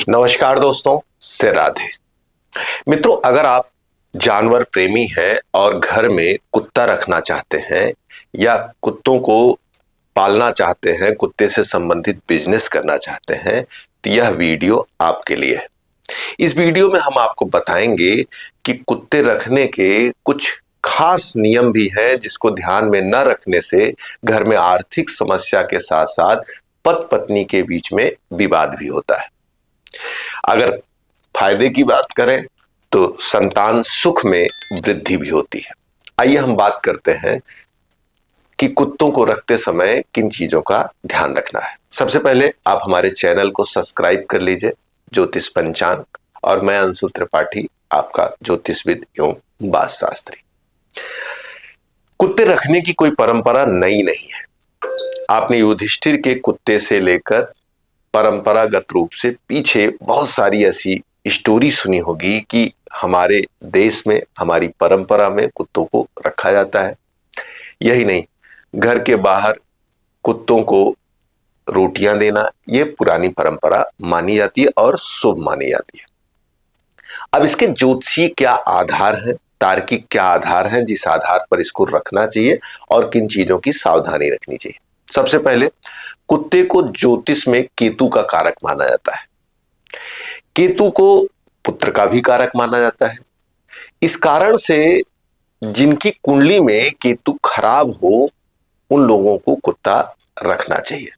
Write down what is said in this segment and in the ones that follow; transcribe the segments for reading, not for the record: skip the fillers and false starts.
नमस्कार दोस्तों, से राधे। मित्रों, अगर आप जानवर प्रेमी हैं और घर में कुत्ता रखना चाहते हैं या कुत्तों को पालना चाहते हैं, कुत्ते से संबंधित बिजनेस करना चाहते हैं, तो यह वीडियो आपके लिए है। इस वीडियो में हम आपको बताएंगे कि कुत्ते रखने के कुछ खास नियम भी हैं जिसको ध्यान में न रखने से घर में आर्थिक समस्या के साथ साथ पति पत्नी के बीच में विवाद भी होता है। अगर फायदे की बात करें तो संतान सुख में वृद्धि भी होती है। आइए हम बात करते हैं कि कुत्तों को रखते समय किन चीजों का ध्यान रखना है। सबसे पहले आप हमारे चैनल को सब्सक्राइब कर लीजिए, ज्योतिष पंचांग, और मैं अंशु त्रिपाठी, आपका ज्योतिषविद एवं वास्तुशास्त्री। कुत्ते रखने की कोई परंपरा नई नहीं है। आपने युधिष्ठिर के कुत्ते से लेकर परंपरागत रूप से पीछे बहुत सारी ऐसी स्टोरी सुनी होगी कि हमारे देश में, हमारी परंपरा में कुत्तों को रखा जाता है। यही नहीं, घर के बाहर कुत्तों को रोटियां देना ये पुरानी परंपरा मानी जाती है और शुभ मानी जाती है। अब इसके ज्योतिषीय क्या आधार है, तार्किक क्या आधार है जिस आधार पर इसको रखना चाहिए और किन चीजों की सावधानी रखनी चाहिए। सबसे पहले, कुत्ते को ज्योतिष में केतु का कारक माना जाता है। केतु को पुत्र का भी कारक माना जाता है। इस कारण से जिनकी कुंडली में केतु खराब हो उन लोगों को कुत्ता रखना चाहिए।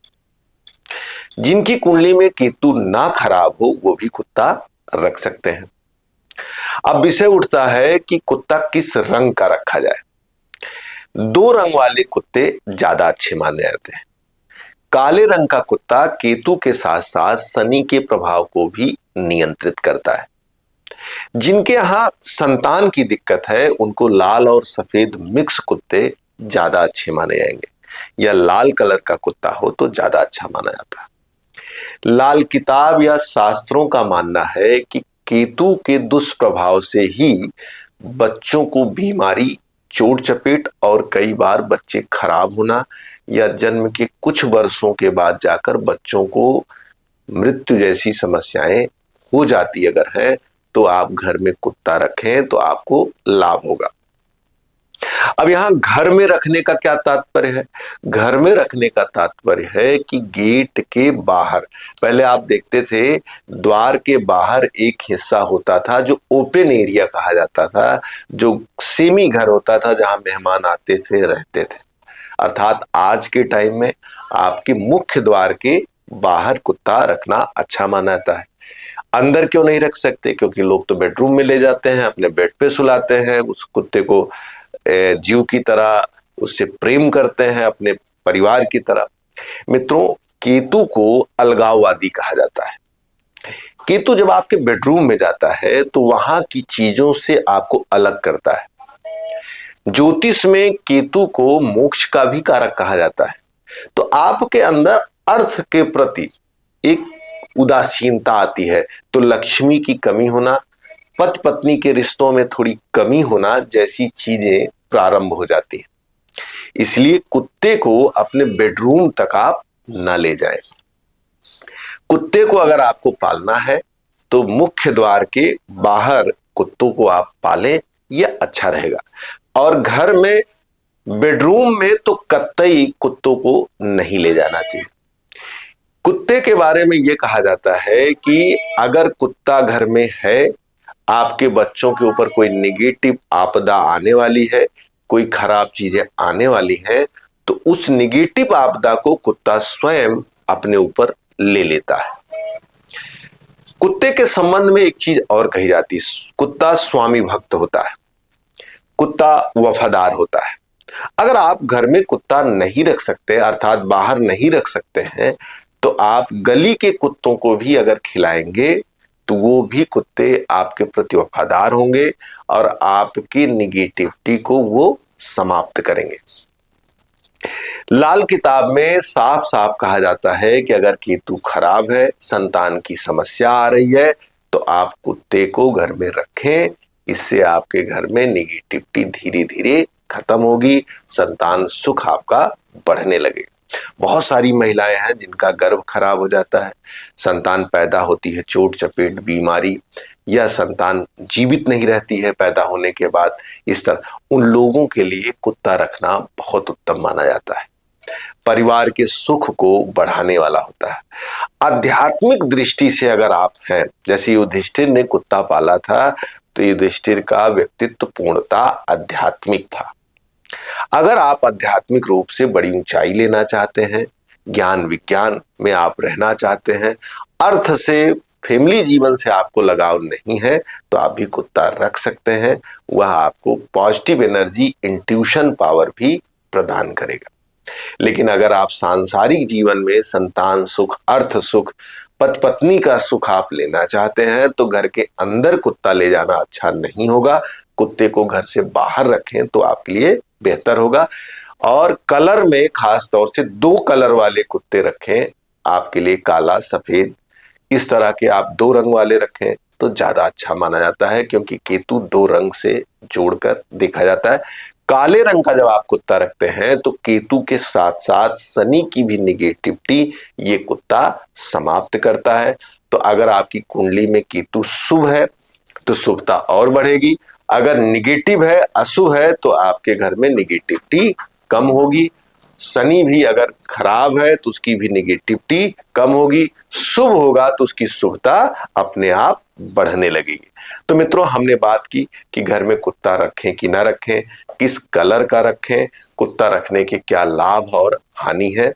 जिनकी कुंडली में केतु ना खराब हो वो भी कुत्ता रख सकते हैं। अब विषय उठता है कि कुत्ता किस रंग का रखा जाए। दो रंग वाले कुत्ते ज्यादा अच्छे माने जाते हैं। काले रंग का कुत्ता केतु के साथ साथ शनि के प्रभाव को भी नियंत्रित करता है। जिनके यहां संतान की दिक्कत है उनको लाल और सफेद मिक्स कुत्ते ज्यादा अच्छे माने जाएंगे, या लाल कलर का कुत्ता हो तो ज्यादा अच्छा माना जाता है। लाल किताब या शास्त्रों का मानना है कि केतु के दुष्प्रभाव से ही बच्चों को बीमारी, चोट चपेट और कई बार बच्चे खराब होना या जन्म के कुछ वर्षों के बाद जाकर बच्चों को मृत्यु जैसी समस्याएं हो जाती अगर है तो आप घर में कुत्ता रखें तो आपको लाभ होगा। अब यहां घर में रखने का क्या तात्पर्य है? घर में रखने का तात्पर्य है कि गेट के बाहर, पहले आप देखते थे द्वार के बाहर एक हिस्सा होता था जो ओपन एरिया कहा जाता था, जो सेमी घर होता था जहां मेहमान आते थे, रहते थे। अर्थात आज के टाइम में आपके मुख्य द्वार के बाहर कुत्ता रखना अच्छा माना जाता है। अंदर क्यों नहीं रख सकते? क्योंकि लोग तो बेडरूम में ले जाते हैं, अपने बेड पे सुलाते हैं, उस कुत्ते को जीव की तरह उससे प्रेम करते हैं, अपने परिवार की तरह। मित्रों, केतु को अलगाववादी कहा जाता है। केतु जब आपके बेडरूम में जाता है तो वहां की चीजों से आपको अलग करता है। ज्योतिष में केतु को मोक्ष का भी कारक कहा जाता है। तो आपके अंदर अर्थ के प्रति एक उदासीनता आती है तो लक्ष्मी की कमी होना, पति पत्नी के रिश्तों में थोड़ी कमी होना जैसी चीजें प्रारंभ हो जाती है। इसलिए कुत्ते को अपने बेडरूम तक आप न ले जाएं। कुत्ते को अगर आपको पालना है तो मुख्य द्वार के बाहर कुत्तों को आप पालें, यह अच्छा रहेगा। और घर में बेडरूम में तो कतई कुत्तों को नहीं ले जाना चाहिए। कुत्ते के बारे में यह कहा जाता है कि अगर कुत्ता घर में है, आपके बच्चों के ऊपर कोई नेगेटिव आपदा आने वाली है, कोई खराब चीजें आने वाली हैं, तो उस नेगेटिव आपदा को कुत्ता स्वयं अपने ऊपर ले लेता है। कुत्ते के संबंध में एक चीज और कही जाती है, कुत्ता स्वामी भक्त होता है, कुत्ता वफादार होता है। अगर आप घर में कुत्ता नहीं रख सकते, अर्थात बाहर नहीं रख सकते हैं, तो आप गली के कुत्तों को भी अगर खिलाएंगे तो वो भी कुत्ते आपके प्रति वफादार होंगे और आपकी निगेटिविटी को वो समाप्त करेंगे। लाल किताब में साफ साफ कहा जाता है कि अगर केतु खराब है, संतान की समस्या आ रही है, तो आप कुत्ते को घर में रखें। इससे आपके घर में निगेटिविटी धीरे धीरे खत्म होगी, संतान सुख आपका बढ़ने लगेगा। बहुत सारी महिलाएं हैं जिनका गर्भ खराब हो जाता है, संतान पैदा होती है चोट चपेट बीमारी, या संतान जीवित नहीं रहती है पैदा होने के बाद। इस तरह उन लोगों के लिए कुत्ता रखना बहुत उत्तम माना जाता है। परिवार के सुख को बढ़ाने वाला होता है। आध्यात्मिक दृष्टि से अगर आप हैं, जैसे युधिष्ठिर ने कुत्ता पाला था, तो युधिष्ठिर का व्यक्तित्व पूर्णतः आध्यात्मिक था। अगर आप आध्यात्मिक रूप से बड़ी ऊंचाई लेना चाहते हैं, ज्ञान विज्ञान में आप रहना चाहते हैं, अर्थ से फैमिली जीवन से आपको लगाव नहीं है, तो आप भी कुत्ता रख सकते हैं। वह आपको पॉजिटिव एनर्जी, इंट्यूशन पावर भी प्रदान करेगा। लेकिन अगर आप सांसारिक जीवन में संतान सुख, अर्थ सुख, पति पत्नी का सुख आप लेना चाहते हैं, तो घर के अंदर कुत्ता ले जाना अच्छा नहीं होगा। कुत्ते को घर से बाहर रखें तो आपके लिए बेहतर होगा। और कलर में खास तौर से 2 कलर वाले कुत्ते रखें, आपके लिए काला सफेद, इस तरह के आप 2 रंग वाले रखें तो ज्यादा अच्छा माना जाता है, क्योंकि केतु 2 रंग से जोड़कर देखा जाता है। काले रंग का जब आप कुत्ता रखते हैं तो केतु के साथ साथ शनि की भी निगेटिविटी ये कुत्ता समाप्त करता है। तो अगर आपकी कुंडली में केतु शुभ है तो शुभता और बढ़ेगी, अगर निगेटिव है, अशुभ है, तो आपके घर में निगेटिविटी कम होगी। शनि भी अगर खराब है तो उसकी भी निगेटिविटी कम होगी, शुभ होगा तो उसकी शुभता अपने आप बढ़ने लगेगी। तो मित्रों, हमने बात की कि घर में कुत्ता रखें कि ना रखें, किस कलर का रखें, कुत्ता रखने के क्या लाभ और हानि है।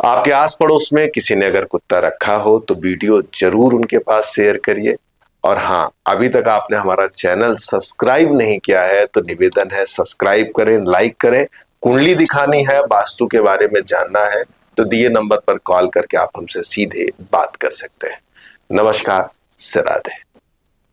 आपके आस पड़ोस में किसी ने अगर कुत्ता रखा हो तो वीडियो जरूर उनके पास शेयर करिए। और हाँ, अभी तक आपने हमारा चैनल सब्सक्राइब नहीं किया है तो निवेदन है, सब्सक्राइब करें, लाइक करें। कुंडली दिखानी है, वास्तु के बारे में जानना है, तो दिए नंबर पर कॉल करके आप हमसे सीधे बात कर सकते हैं। नमस्कार, राधे।